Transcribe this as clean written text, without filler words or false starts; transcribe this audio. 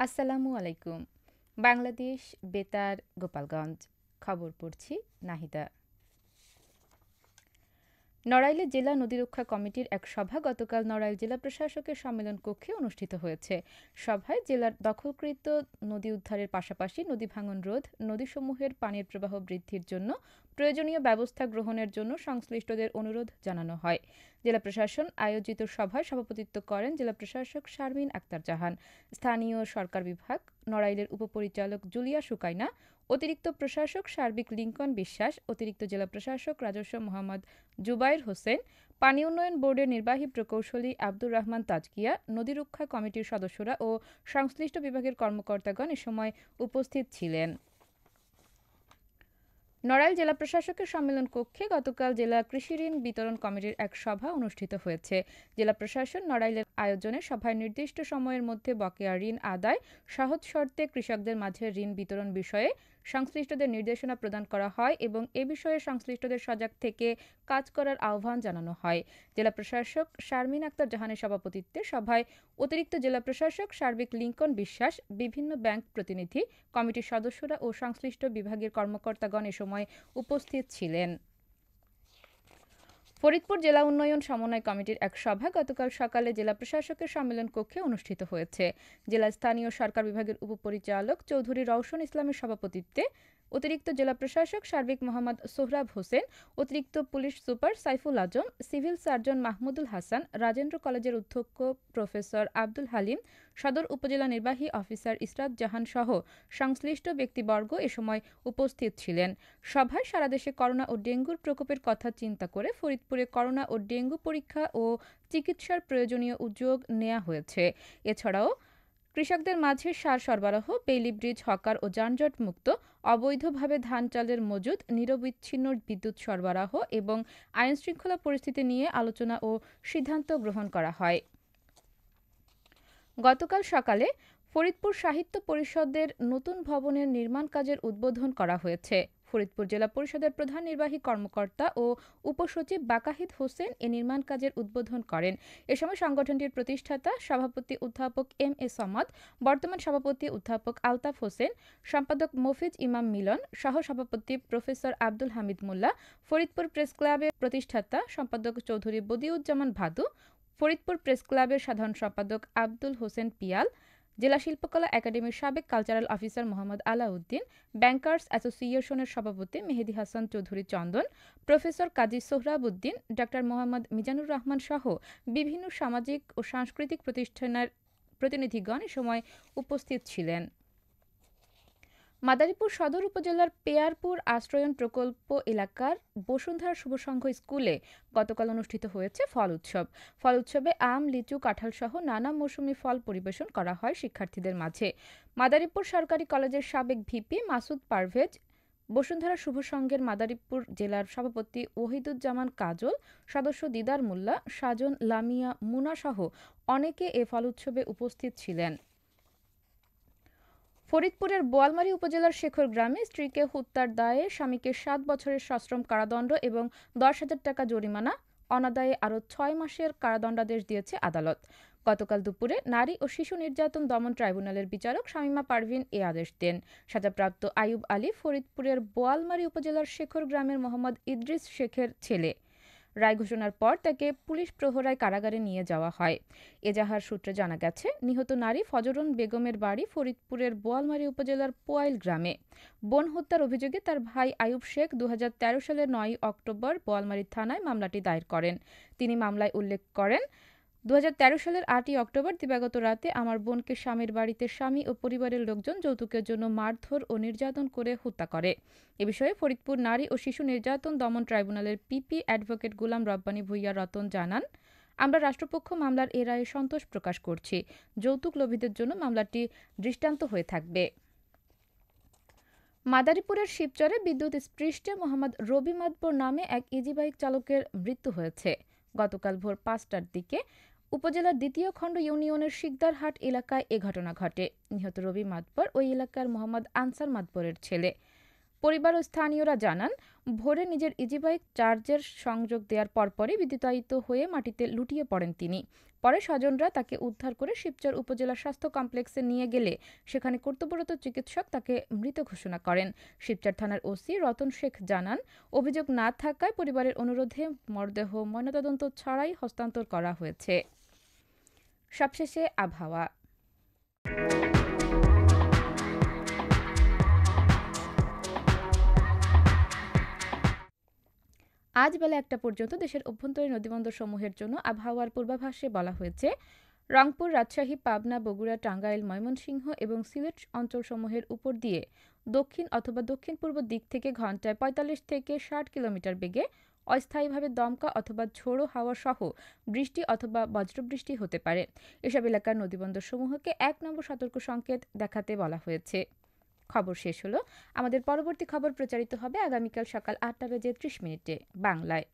আসসালামু আলাইকুম। বাংলাদেশ বেতার গোপালগঞ্জ। খবর পড়ছি নাহিদা। নড়াইলে জেলা নদী রক্ষা কমিটির এক সভা গতকাল নড়াইল জেলা প্রশাসকের সম্মেলন কক্ষে অনুষ্ঠিত হয়েছে। সভায় জেলার দখলকৃত নদী উদ্ধারের পাশাপাশি নদী ভাঙন রোধ, নদীসমূহের পানির প্রবাহ বৃদ্ধির জন্য প্রয়োজনীয় ব্যবস্থা গ্রহণের জন্য সংশ্লিষ্টদের অনুরোধ জানানো হয়। জেলা প্রশাসন আয়োজিত সভায় সভাপতিত্ব করেন জেলা প্রশাসক শারমিন আক্তার জাহান, স্থানীয় সরকার বিভাগ নড়াইলের উপপরিচালক জুলিয়া সুকাইনা, অতিরিক্ত প্রশাসক সার্বিক লিংকন বিশ্বাস, অতিরিক্ত জেলা প্রশাসক রাজস্ব মোহাম্মদ জুবাইর হোসেন, পানি উন্নয়ন বোর্ডের নির্বাহী প্রকৌশলী আব্দুর রহমান তাজকিয়া, নদী রক্ষা কমিটির সদস্যরা ও সংশ্লিষ্ট বিভাগের কর্মকর্তাগণ এ সময় উপস্থিত ছিলেন। নড়াইল জেলা প্রশাসকের সম্মেলন কক্ষে গতকাল জেলা কৃষি ঋণ বিতরণ কমিটির এক সভা অনুষ্ঠিত হয়েছে। জেলা প্রশাসন নড়াইলের আয়োজনে সভায় নির্দিষ্ট সময়ের মধ্যে বকেয়া ঋণ আদায়, সহজ শর্তে কৃষকদের মাঝে ঋণ বিতরণ বিষয়ে সংশ্লিষ্টদের নির্দেশনা প্রদান করা হয় এবং এ বিষয়ে সংশ্লিষ্টদের সজাগ থেকে কাজ করার আহ্বান জানানো হয়। জেলা প্রশাসক শারমিন আক্তার জাহানের সভাপতিত্বে সভায় অতিরিক্ত জেলা প্রশাসক সার্বিক লিংকন বিশ্বাস, বিভিন্ন ব্যাংক প্রতিনিধি, কমিটির সদস্যরা ও সংশ্লিষ্ট বিভাগের কর্মকর্তাগণ এ সময় উপস্থিত ছিলেন। ফরিদপুর জেলা উন্নয়ন সমন্বয় কমিটির এক সভা গতকাল সকালে জেলা প্রশাসকের সম্মেলন কক্ষে অনুষ্ঠিত হয়েছে। জেলা স্থানীয় সরকার বিভাগের উপপরিচালক চৌধুরী রওশন ইসলামের সভাপতিত্বে অতিরিক্ত জেলা প্রশাসক সার্বিক মোহাম্মদ সোহরাব হোসেন, অতিরিক্ত পুলিশ সুপার সাইফুল আজম, সিভিল সার্জন মাহমুদুল হাসান, রাজেন্দ্র কলেজের অধ্যক্ষ প্রফেসর আব্দুল হালিম, সদর উপজেলা নির্বাহী অফিসার ইসরাত জাহান সহ সংশ্লিষ্ট ব্যক্তিবর্গ এ সময় উপস্থিত ছিলেন। সভায় সারা দেশে করোনা ও ডেঙ্গুর প্রকোপের কথা চিন্তা করে ফরিদপুরে করোনা ও ডেঙ্গু পরীক্ষা ও চিকিৎসার প্রয়োজনীয় উদ্যোগ নেওয়া হয়েছে। এছাড়াও কৃষকদের মাঝে সার সরবরাহ, বেইলি ব্রিজ, হকার ও যানজট মুক্ত, অবৈধভাবে ধান চালের মজুদ, নিরবিচ্ছিন্ন বিদ্যুৎ সরবরাহ এবং আইনশৃঙ্খলা পরিস্থিতি নিয়ে আলোচনা ও সিদ্ধান্ত গ্রহণ করা হয়। গতকাল সকালে ফরিদপুর সাহিত্য পরিষদের নতুন ভবনের নির্মাণ কাজের উদ্বোধন করা হয়েছে। ফরিদপুর জেলা পরিষদের প্রধান নির্বাহী কর্মকর্তা ও উপসচিব বাকাহিদ হোসেন এ নির্মাণ কাজের উদ্বোধন করেন। এ সময় সংগঠনটির প্রতিষ্ঠাতা সভাপতি অধ্যাপক এম এ সমাদ, বর্তমান সভাপতি অধ্যাপক আলতাফ হোসেন, সম্পাদক মফিজ ইমাম মিলন, সহ সভাপতি প্রফেসর আব্দুল হামিদ মোল্লা, ফরিদপুর প্রেস ক্লাবের প্রতিষ্ঠাতা সম্পাদক চৌধুরী বদিউজ্জামান ভাদু, ফরিদপুর প্রেস ক্লাবের সাধারণ সম্পাদক আব্দুল হোসেন পিয়াল, জেলা শিল্পকলা একাডেমির সাবেক cultural officer Mohammad Alauddin, bankers অ্যাসোসিয়েশনের সভাপতি মেহেদী হাসান চৌধুরী চন্দন, প্রফেসর কাজী সোহরাবউদ্দিন, ডাক্তার মোহাম্মদ মিজানুর রহমান সহ বিভিন্ন সামাজিক ও সাংস্কৃতিক প্রতিষ্ঠানের প্রতিনিধিগণ এ সময় উপস্থিত ছিলেন। মাদারীপুর সদর উপজেলার পেয়ারপুর আশ্রয়ন প্রকল্প এলাকার বসুন্ধরা শুভসংঘ স্কুলে গতকাল অনুষ্ঠিত হয়েছে ফল উৎসব। ফল উৎসবে আম, লিচু, কাঁঠাল সহ নানা মৌসুমি ফল পরিবেশন করা হয় শিক্ষার্থীদের মাঝে। মাদারীপুর সরকারি কলেজের সাবেক ভিপি মাসুদ পারভেজ, বসুন্ধরা শুভ সংঘের মাদারীপুর জেলার সভাপতি ওহিদুজ্জামান কাজল, সদস্য দিদার মোল্লা, সাজন, লামিয়া, মুনা সহ অনেকে এ ফল উৎসবে উপস্থিত ছিলেন। ফরিদপুরের বোয়ালমারী উপজেলার শেখর গ্রামে স্ত্রীকে হত্যার দায়ে স্বামীকে ৭ বছরের সশ্রম কারাদণ্ড এবং ১০,০০০ টাকা জরিমানা, অনাদায়ে আরও ৬ মাসের কারাদণ্ডাদেশ দিয়েছে আদালত। গতকাল দুপুরে নারী ও শিশু নির্যাতন দমন ট্রাইব্যুনালের বিচারক শামীমা পারভীন এ আদেশ দেন। সাজাপ্রাপ্ত আইয়ুব আলী ফরিদপুরের বোয়ালমারী উপজেলার শেখর গ্রামের মোহাম্মদ ইদ্রিস শেখের ছেলে। রায় ঘোষণার পর তাকে পুলিশ প্রহরায় কারাগারে নিয়ে যাওয়া হয়। এজাহার সূত্রে জানা গেছে, নিহত নারী ফজরুন বেগমের বাড়ি ফরিদপুরের বোয়ালমারী উপজেলার পোয়াইল গ্রামে। বোন হত্যার অভিযোগে তার ভাই আইয়ুব শেখ ২০১৩ সালের ৯ অক্টোবর বোয়ালমারী থানায় মামলাটি দায়ের করেন। তিনি মামলায় উল্লেখ করেন, ২০১৩ সালের ৮ই অক্টোবর দিবাগত রাতে আমার বোনকে স্বামীর বাড়িতে স্বামী ও পরিবারের লোকজন যৌতুকের জন্য মারধর ও নির্যাতন করে হত্যা করে। এ বিষয়ে ফরিদপুর নারী ও শিশু নির্যাতন দমন ট্রাইব্যুনালের পিপি অ্যাডভোকেট গোলাম রব্বানী ভূঁইয়া রতন জানান, আমরা রাষ্ট্রপক্ষ মামলার এ রায়ে সন্তোষ প্রকাশ করছি। যৌতুক লোভীদের জন্য মামলাটি দৃষ্টান্ত হয়ে থাকবে। মাদারীপুরের শিবচরে বিদ্যুৎ স্পৃষ্টে মোহাম্মদ রবি মাদবর নামে এক ইজিবাইক চালকের মৃত্যু হয়েছে। গতকাল ভোর ৫টার দিকে উপজেলার দ্বিতীয় খণ্ড ইউনিয়নের শিকদারহাট এলাকায় এ ঘটনা ঘটে। নিহত রবি মাদবর ওই এলাকার মোহাম্মদ আনসার মাদবরের ছেলে। পরিবার ও স্থানীয়রা জানান, ভোরে নিজের ইজিবাইক চার্জের সংযোগ দেওয়ার পরপরই বিদ্যুতায়িত হয়ে মাটিতে লুটিয়ে পড়েন তিনি। পরে স্বজনরা তাকে উদ্ধার করে শিবচর উপজেলা স্বাস্থ্য কমপ্লেক্সে নিয়ে গেলে সেখানে কর্তব্যরত চিকিৎসক তাকে মৃত ঘোষণা করেন। শিবচর থানার ওসি রতন শেখ জানান, অভিযোগ না থাকায় পরিবারের অনুরোধে মরদেহ ময়নাতদন্ত ছাড়াই হস্তান্তর করা হয়েছে। সবশেষে আবহাওয়া। আজ বেলা ১টা পর্যন্ত দেশের অভ্যন্তরীণ নদীবন্দরসমূহের জন্য আবহাওয়ার পূর্বাভাসে বলা হয়েছে, রংপুর, রাজশাহী, পাবনা, বগুড়া, টাঙ্গাইল, ময়মনসিংহ এবং সিলেট অঞ্চলসমূহের উপর দিয়ে দক্ষিণ অথবা দক্ষিণ-পূর্ব দিক থেকে ঘন্টায় ৪৫ থেকে ৬০ কিলোমিটার বেগে অস্থায়ীভাবে দমকা অথবা ঝোড়ো হাওয়া সহ বৃষ্টি অথবা বজ্রবৃষ্টি হতে পারে। এসব এলাকার নদীবন্দরসমূহকে ১ নম্বর সতর্ক সংকেত দেখাতে বলা হয়েছে। খবর শেষ হলো। আমাদের পরবর্তী খবর প্রচারিত হবে আগামীকাল সকাল ৮টা বেজে ৩০ মিনিটে বাংলায়।